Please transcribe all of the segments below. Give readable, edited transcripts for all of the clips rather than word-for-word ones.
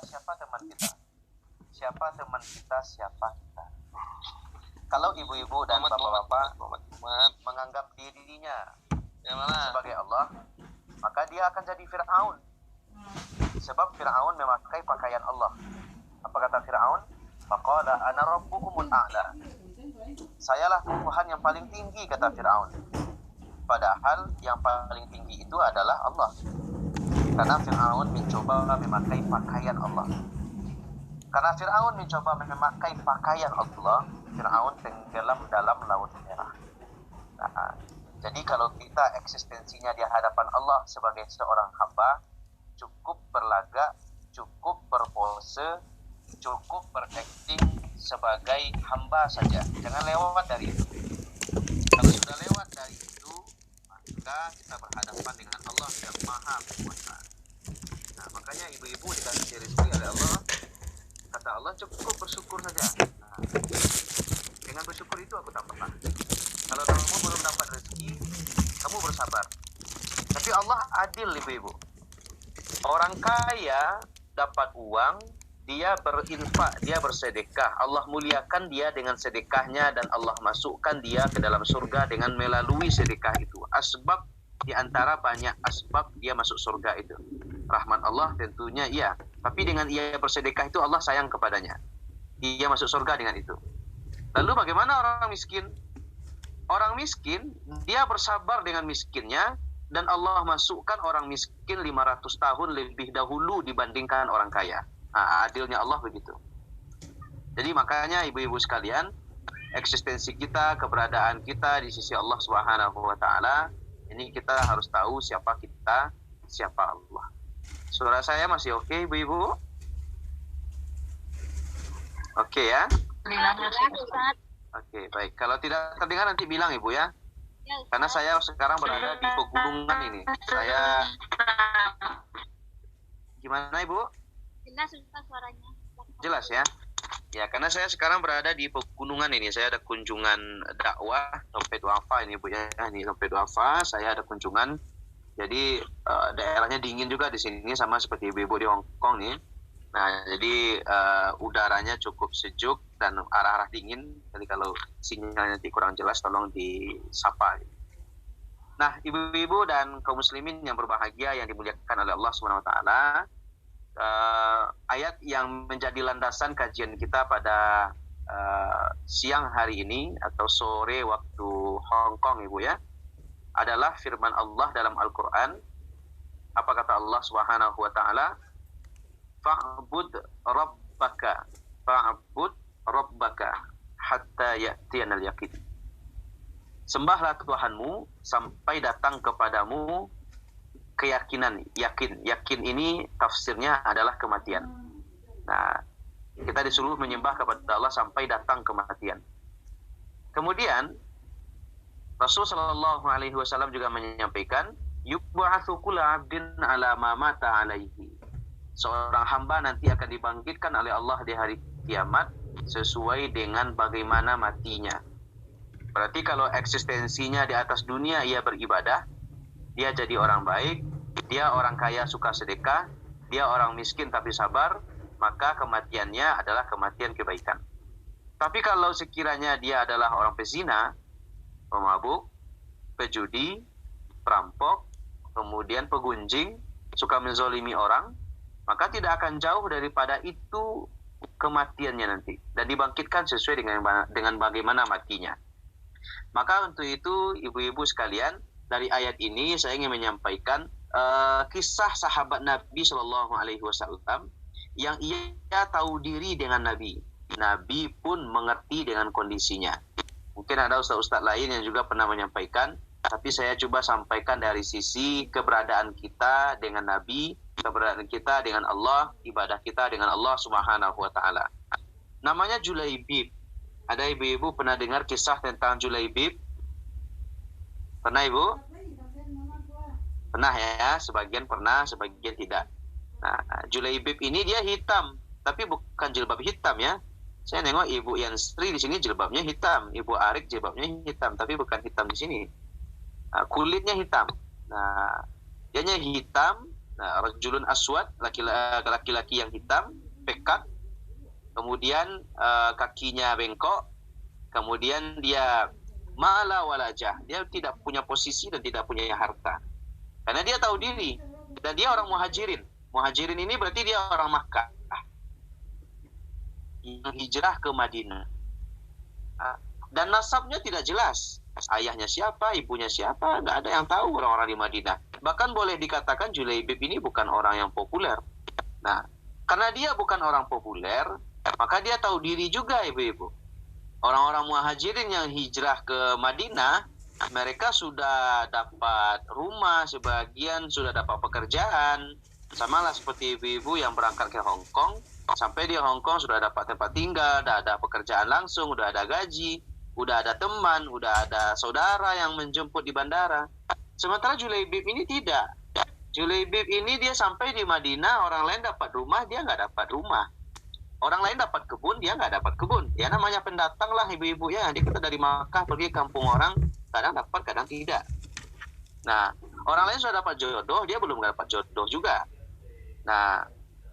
siapa teman kita. Siapa teman kita, siapa kita. Kalau ibu-ibu dan bapak-bapak menganggap dirinya sebagai Allah, maka dia akan jadi Fir'aun. Sebab Fir'aun memakai pakaian Allah. Apa kata Fir'aun? Faqala ana rabbukumul a'la. Sayalah Tuhan yang paling tinggi, kata Fir'aun. Padahal yang paling tinggi itu adalah Allah. Karena Fir'aun mencoba memakai pakaian Allah. Karena Fir'aun mencoba memakai pakaian Allah, Fir'aun tenggelam dalam laut merah. Nah, jadi kalau kita eksistensinya di hadapan Allah sebagai seorang hamba, cukup berlagak, cukup berpose, cukup berakting sebagai hamba saja. Jangan lewat dari itu. Kalau sudah lewat dari itu, maka kita berhadapan dengan Allah yang Maha Kuasa. Nah, makanya ibu-ibu dikasih rezeki oleh Allah. Kata Allah, cukup bersyukur saja. Nah, dengan bersyukur itu aku tak pernah. Kalau kamu belum dapat rezeki, kamu bersabar. Tapi Allah adil, ibu-ibu. Orang kaya dapat uang, dia berinfak, dia bersedekah. Allah muliakan dia dengan sedekahnya dan Allah masukkan dia ke dalam surga dengan melalui sedekah itu. Asbab di antara banyak asbab dia masuk surga itu. Rahmat Allah tentunya iya. Tapi dengan ia bersedekah itu Allah sayang kepadanya. Dia masuk surga dengan itu. Lalu bagaimana orang miskin? Orang miskin, dia bersabar dengan miskinnya dan Allah masukkan orang miskin 500 tahun lebih dahulu dibandingkan orang kaya. Nah, adilnya Allah begitu. Jadi makanya ibu-ibu sekalian, eksistensi kita, keberadaan kita di sisi Allah Subhanahu wa taala, ini kita harus tahu siapa kita, siapa Allah. Suara saya masih oke, ibu-ibu? Oke ya? Oke, baik. Kalau tidak terdengar nanti bilang ibu ya. Karena saya sekarang berada di pegunungan ini. Saya gimana ibu? Jelas suaranya. Jelas ya? Ya, karena saya sekarang berada di pegunungan ini. Saya ada kunjungan dakwah sampai duafa ini ibu ya. Ini sampai duafa. Saya ada kunjungan. Jadi daerahnya dingin juga di sini sama seperti ibu-ibu di Hong Kong nih. Nah, jadi udaranya cukup sejuk dan arah-arah dingin. Jadi kalau sinyalnya nanti kurang jelas, tolong disapa. Nah, ibu-ibu dan kaum muslimin yang berbahagia yang dimuliakan oleh Allah Subhanahu Wa Taala, ayat yang menjadi landasan kajian kita pada siang hari ini atau sore waktu Hong Kong, ibu ya, adalah firman Allah dalam Al-Quran. Apa kata Allah Subhanahu Wa Taala? Fa'bud rabbaka hatta ya'tiyanal yaqin. Sembahlah Tuhanmu sampai datang kepadamu keyakinan, yakin. Yakin ini tafsirnya adalah kematian. Nah, kita disuruh menyembah kepada Allah sampai datang kematian. Kemudian Rasul sallallahu alaihi wasallam juga menyampaikan, yub'atsu kullu 'abdin 'ala ma mata 'alaihi. Seorang hamba nanti akan dibangkitkan oleh Allah di hari kiamat sesuai dengan bagaimana matinya. Berarti kalau eksistensinya di atas dunia ia beribadah, dia jadi orang baik, dia orang kaya suka sedekah, dia orang miskin tapi sabar, maka kematiannya adalah kematian kebaikan. Tapi kalau sekiranya dia adalah orang pezina, pemabuk, pejudi, perampok, kemudian pegunjing, suka menzolimi orang, maka tidak akan jauh daripada itu kematiannya nanti dan dibangkitkan sesuai dengan bagaimana matinya. Maka untuk itu ibu-ibu sekalian, dari ayat ini saya ingin menyampaikan kisah sahabat Nabi Shallallahu Alaihi Wasallam yang ia tahu diri dengan Nabi. Nabi pun mengerti dengan kondisinya. Mungkin ada ustaz-ustaz lain yang juga pernah menyampaikan, tapi saya coba sampaikan dari sisi keberadaan kita dengan Nabi, keberadaan kita dengan Allah, ibadah kita dengan Allah Subhanahu wa taala. Namanya Julaibib. Ada ibu-ibu pernah dengar kisah tentang Julaibib? Pernah ibu? Pernah ya, sebagian pernah, sebagian tidak. Nah, Julaibib ini dia hitam, tapi bukan jilbab hitam ya. Saya nengok ibu Yansri di sini jilbabnya hitam, ibu Arik jilbabnya hitam, tapi bukan hitam di sini. Kulitnya hitam. Nah, dianya hitam, Nah, rajulun aswad, laki-laki yang hitam, pekat, kemudian kakinya bengkok, kemudian dia mala walajah, dia tidak punya posisi dan tidak punya harta. Karena dia tahu diri, dan dia orang muhajirin. Muhajirin ini berarti dia orang Makkah yang hijrah ke Madinah. Dan nasabnya tidak jelas. Ayahnya siapa, ibunya siapa, nggak ada yang tahu orang-orang di Madinah. Bahkan boleh dikatakan Julaibib ini bukan orang yang populer. Nah, karena dia bukan orang populer, maka dia tahu diri juga, ibu-ibu. Orang-orang muhajirin yang hijrah ke Madinah, mereka sudah dapat rumah, sebagian sudah dapat pekerjaan. Samalah seperti ibu-ibu yang berangkat ke Hong Kong, sampai di Hong Kong sudah dapat tempat tinggal, sudah ada pekerjaan langsung, sudah ada gaji, udah ada teman, udah ada saudara yang menjemput di bandara. Sementara Julaibib ini tidak. Julaibib ini dia sampai di Madinah, orang lain dapat rumah, dia nggak dapat rumah. Orang lain dapat kebun, dia nggak dapat kebun. Ya namanya pendatang lah ibu-ibu ya. Dia kita dari Makkah pergi kampung orang, kadang dapat, kadang tidak. Nah, orang lain sudah dapat jodoh, dia belum dapat jodoh juga. Nah,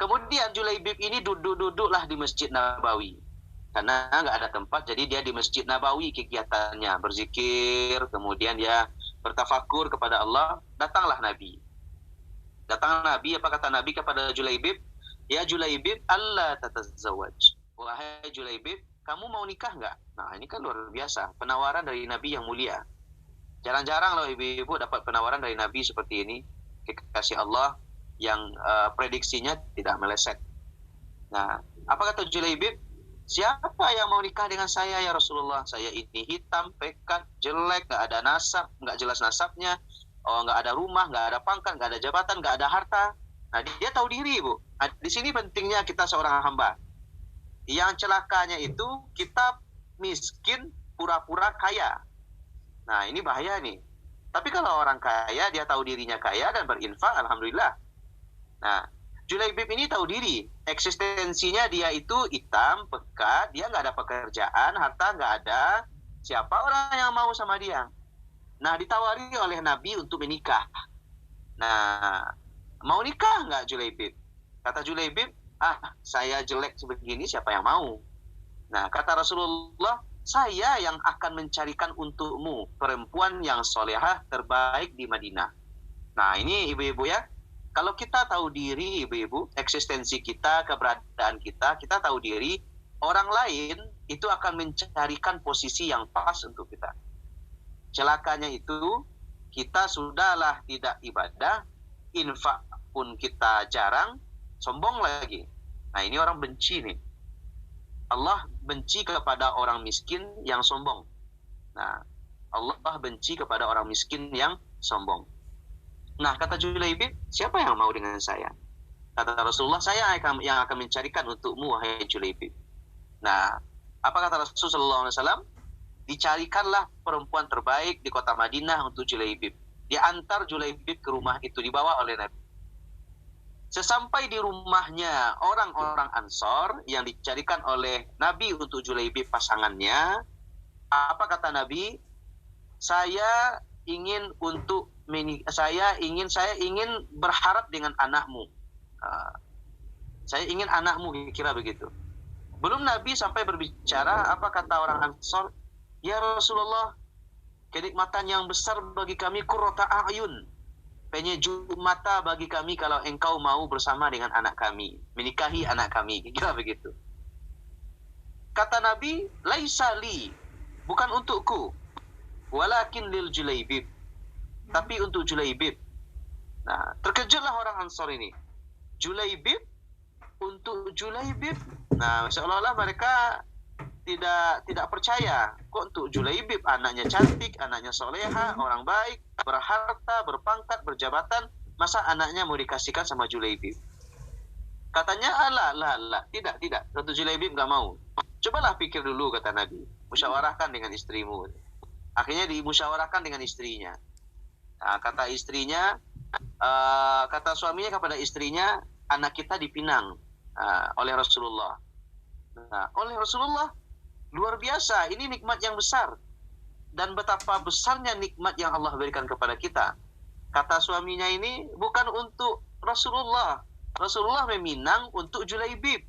kemudian Julaibib ini duduk-duduklah di Masjid Nabawi. Karena nggak ada tempat, jadi dia di Masjid Nabawi kegiatannya. Berzikir, kemudian dia bertafakur kepada Allah. Datanglah Nabi. Datang Nabi, apa kata Nabi kepada Julaibib? Ya Julaibib, Allah tatazawaj. Wahai Julaibib, kamu mau nikah nggak? Nah, ini kan luar biasa. Penawaran dari Nabi yang mulia. Jarang-jarang loh ibu-ibu dapat penawaran dari Nabi seperti ini. Kekasih Allah yang prediksinya tidak meleset. Nah, apa kata Julaibib? Siapa yang mau nikah dengan saya ya Rasulullah? Saya ini hitam, pekat, jelek, nggak ada nasab, nggak jelas nasabnya, nggak ada rumah, nggak ada pangkat, nggak ada jabatan, nggak ada harta. Nah, dia tahu diri, Bu. Nah, di sini pentingnya kita seorang hamba. Yang celakanya itu kita miskin pura-pura kaya. Nah, ini bahaya nih. Tapi kalau orang kaya, dia tahu dirinya kaya dan berinfak, alhamdulillah. Nah, Julaibib ini tahu diri. Eksistensinya dia itu hitam, pekat, dia nggak ada pekerjaan, harta nggak ada. Siapa orang yang mau sama dia? Nah, ditawari oleh Nabi untuk menikah. Nah, mau nikah nggak Julaibib? Kata Julaibib, saya jelek sebegini, siapa yang mau? Nah, kata Rasulullah, saya yang akan mencarikan untukmu perempuan yang solehah terbaik di Madinah. Nah, ini ibu-ibu ya. Kalau kita tahu diri, ibu-ibu, eksistensi kita, keberadaan kita, kita tahu diri, orang lain itu akan mencarikan posisi yang pas untuk kita. Celakanya itu, kita sudahlah tidak ibadah, infak pun kita jarang, sombong lagi. Nah, ini orang benci nih. Allah benci kepada orang miskin yang sombong. Nah, Allah benci kepada orang miskin yang sombong. Nah, kata Julaibib, siapa yang mau dengan saya? Kata Rasulullah, saya yang akan mencarikan untukmu, wahai Julaibib. Nah, apa kata Rasulullah SAW? Dicarikanlah perempuan terbaik di kota Madinah untuk Julaibib. Diantar Julaibib ke rumah itu, dibawa oleh Nabi. Sesampai di rumahnya orang-orang Ansor yang dicarikan oleh Nabi untuk Julaibib pasangannya, apa kata Nabi? Saya ingin berharap dengan anakmu. Saya ingin anakmu, kira begitu. Belum Nabi sampai berbicara, apa kata orang Ansor? Ya Rasulullah, kenikmatan yang besar bagi kami qurrata a'yun, penyejuk mata bagi kami kalau engkau mau bersama dengan anak kami, menikahi anak kami, kira begitu. Kata Nabi, laisa li, bukan untukku, walakin lil Julaibib, tapi untuk Julaibib. Nah, terkejutlah orang Ansor ini. Julaibib untuk Julaibib. Nah, seolah-olah mereka tidak percaya. Kok untuk Julaibib, anaknya cantik, anaknya soleha, orang baik, berharta, berpangkat, berjabatan, masa anaknya mau dikasihkan sama Julaibib? Katanya, lah, tidak. Untuk Julaibib nggak mau. Cobalah pikir dulu, kata Nabi. Musyawarahkan dengan istrimu. Akhirnya dimusyawarahkan dengan istrinya. Nah, kata istrinya, kata suaminya kepada istrinya, anak kita dipinang oleh Rasulullah. Nah, oleh Rasulullah, luar biasa, ini nikmat yang besar. Dan betapa besarnya nikmat yang Allah berikan kepada kita. Kata suaminya ini, bukan untuk Rasulullah. Rasulullah meminang untuk Julaibib.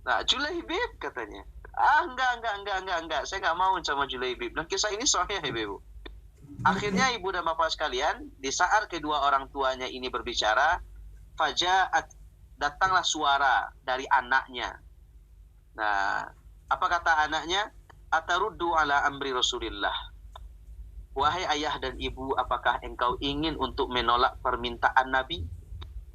Nah, Julaibib katanya. Enggak. Saya nggak mau sama Julaibib. Nah, kisah ini soalnya ibu. Akhirnya ibu dan bapak sekalian, di saat kedua orang tuanya ini berbicara, datanglah suara dari anaknya. Nah, apa kata anaknya? Ataruddu ala amri Rasulillah. Wahai ayah dan ibu, apakah engkau ingin untuk menolak permintaan Nabi?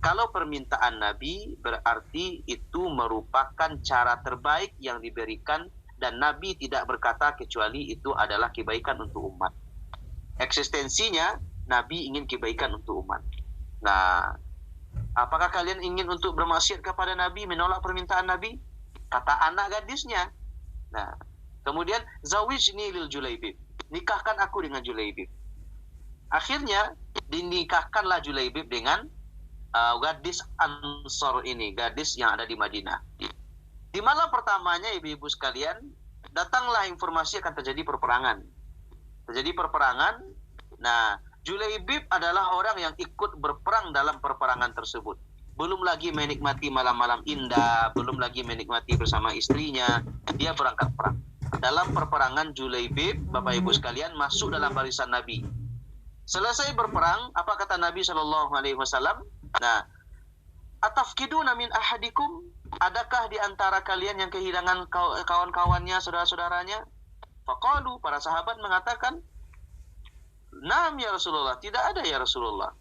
Kalau permintaan Nabi berarti itu merupakan cara terbaik yang diberikan dan Nabi tidak berkata kecuali itu adalah kebaikan untuk umat. Eksistensinya Nabi ingin kebaikan untuk umat. Nah, apakah kalian ingin untuk bermaksiat kepada Nabi, menolak permintaan Nabi? Kata anak gadisnya. Nah, kemudian zawijni lil Julaibib. Nikahkan aku dengan Julaibib. Akhirnya dinikahkanlah Julaibib dengan gadis Ansor ini, gadis yang ada di Madinah. Di malam pertamanya ibu-ibu sekalian, datanglah informasi akan terjadi perperangan. Terjadi perperangan. Nah, Julaibib adalah orang yang ikut berperang dalam perperangan tersebut. Belum lagi menikmati malam-malam indah, belum lagi menikmati bersama istrinya, dia berangkat perang. Dalam perperangan Julaibib, Bapak Ibu sekalian, masuk dalam barisan Nabi. Selesai berperang, apa kata Nabi SAW? Nah, atafkiduna min ahadikum? Adakah di antara kalian yang kehilangan kawan-kawannya, saudara-saudaranya? Faqalu, para sahabat mengatakan, Naam ya Rasulullah, tidak ada ya Rasulullah.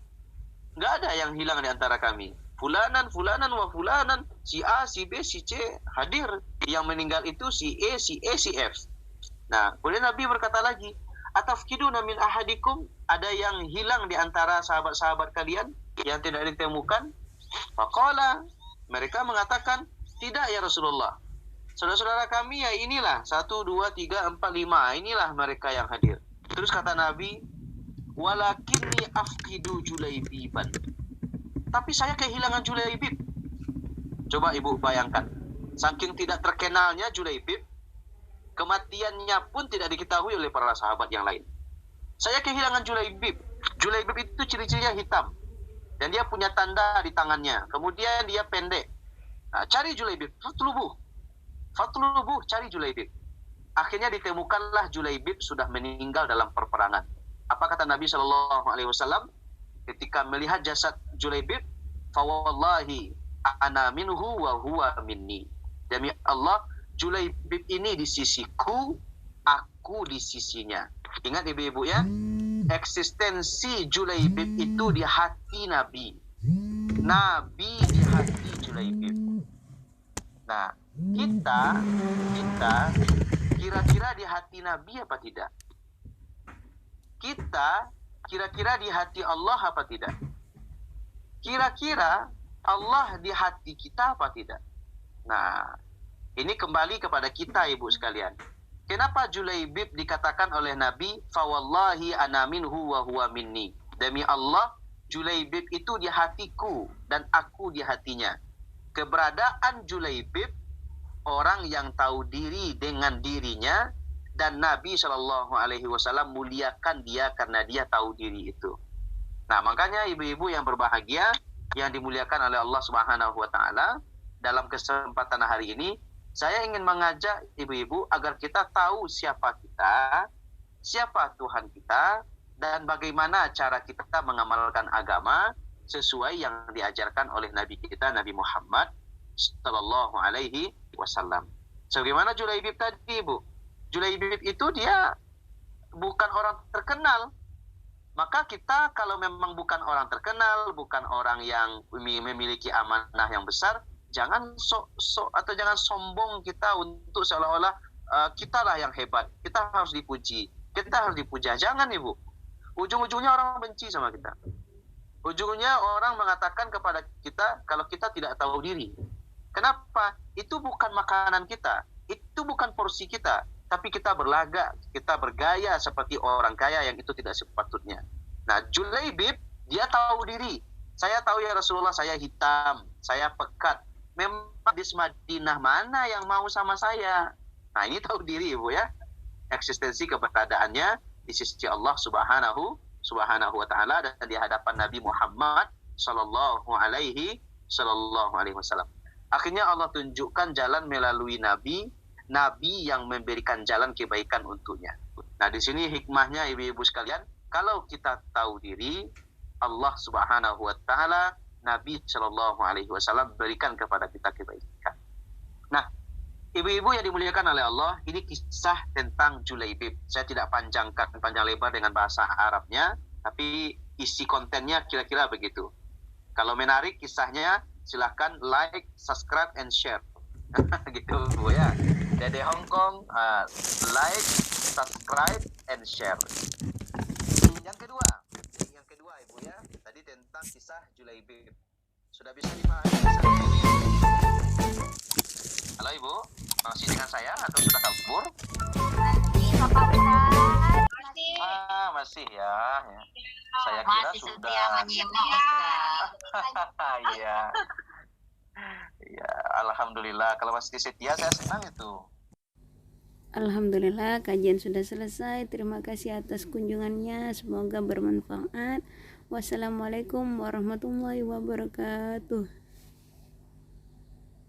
Enggak ada yang hilang di antara kami. Fulanan wa fulanan, si A, si B, si C hadir. Yang meninggal itu si E, si F. Nah, kemudian Nabi berkata lagi, atafkiduna min ahadikum? Ada yang hilang di antara sahabat-sahabat kalian yang tidak ditemukan? Faqala, mereka mengatakan, tidak ya Rasulullah. Saudara-saudara kami ya inilah 1, 2, 3, 4, 5. Inilah mereka yang hadir. Terus kata Nabi, walakinni afqidu Julaibiban. Tapi saya kehilangan Julaibib. Coba ibu bayangkan. Saking tidak terkenalnya Julaibib, kematiannya pun tidak diketahui oleh para sahabat yang lain. Saya kehilangan Julaibib. Julaibib itu ciri-cirinya hitam. Dan dia punya tanda di tangannya. Kemudian dia pendek. Nah, cari Julaibib. Fatlubuh, cari Julaibib. Akhirnya ditemukanlah Julaibib sudah meninggal dalam perperangan. Apa kata Nabi SAW? Ketika melihat jasad Julaibib, fawallahi ana minhu wa huwa minni. Demi Allah, Julaibib ini di sisiku, aku di sisinya. Ingat ibu-ibu ya, eksistensi Julaibib itu di hati Nabi. Nabi di hati Julaibib. Nah, kita kira-kira di hati Nabi apa tidak? Kita kira-kira di hati Allah apa tidak? Kira-kira Allah di hati kita apa tidak? Nah, ini kembali kepada kita ibu sekalian. Kenapa Julaibib dikatakan oleh Nabi, fawallahi ana minhu wa huwa minni. Demi Allah, Julaibib itu di hatiku dan aku di hatinya. Keberadaan Julaibib, orang yang tahu diri dengan dirinya, dan Nabi SAW muliakan dia karena dia tahu diri itu. Nah, makanya ibu-ibu yang berbahagia, yang dimuliakan oleh Allah Subhanahu wa Ta'ala, dalam kesempatan hari ini, saya ingin mengajak ibu-ibu agar kita tahu siapa kita, siapa Tuhan kita, dan bagaimana cara kita mengamalkan agama sesuai yang diajarkan oleh Nabi kita, Nabi Muhammad Sallallahu Alaihi Wasallam. Sebagaimana Julaibib tadi, ibu. Julaibib itu dia bukan orang terkenal. Maka kita kalau memang bukan orang terkenal, bukan orang yang memiliki amanah yang besar, jangan sok atau jangan sombong kita untuk seolah-olah kita lah yang hebat. Kita harus dipuji, kita harus dipuja. Jangan ibu. Ujung-ujungnya orang benci sama kita. Ujungnya orang mengatakan kepada kita kalau kita tidak tahu diri. Kenapa? Itu bukan makanan kita. Itu bukan porsi kita. Tapi kita berlagak, kita bergaya seperti orang kaya yang itu tidak sepatutnya. Nah, Julaibib, dia tahu diri. Saya tahu ya Rasulullah, saya hitam, saya pekat. Memang di Madinah mana yang mau sama saya? Nah, ini tahu diri ibu ya. Eksistensi keberadaannya di sisi Allah Subhanahu Subhanahu wa taala dan di hadapan Nabi Muhammad sallallahu alaihi wasallam. Akhirnya Allah tunjukkan jalan melalui nabi yang memberikan jalan kebaikan untuknya. Nah, di sini hikmahnya ibu-ibu sekalian, kalau kita tahu diri, Allah Subhanahu wa taala, Nabi sallallahu alaihi wasallam berikan kepada kita kebaikan. Nah, ibu-ibu yang dimuliakan oleh Allah, ini kisah tentang Julaibib. Saya tidak panjang lebar dengan bahasa Arabnya, tapi isi kontennya kira-kira begitu. Kalau menarik kisahnya, silahkan like, subscribe, and share. Gitu Bu ya. Dede Hongkong, like, subscribe, and share. Yang kedua Ibu ya, tadi tentang kisah Julaibib. Sudah bisa dipahami kisah ini? Halo Ibu, masih dengan saya atau sudah kabur? Masih, Bapak Ustaz. Masih. Masih ya. Saya kira Masih sudah. setia menyimak. Iya. Ya, alhamdulillah. Kalau masih setia saya senang itu. Alhamdulillah, kajian sudah selesai. Terima kasih atas kunjungannya. Semoga bermanfaat. Wassalamualaikum warahmatullahi wabarakatuh.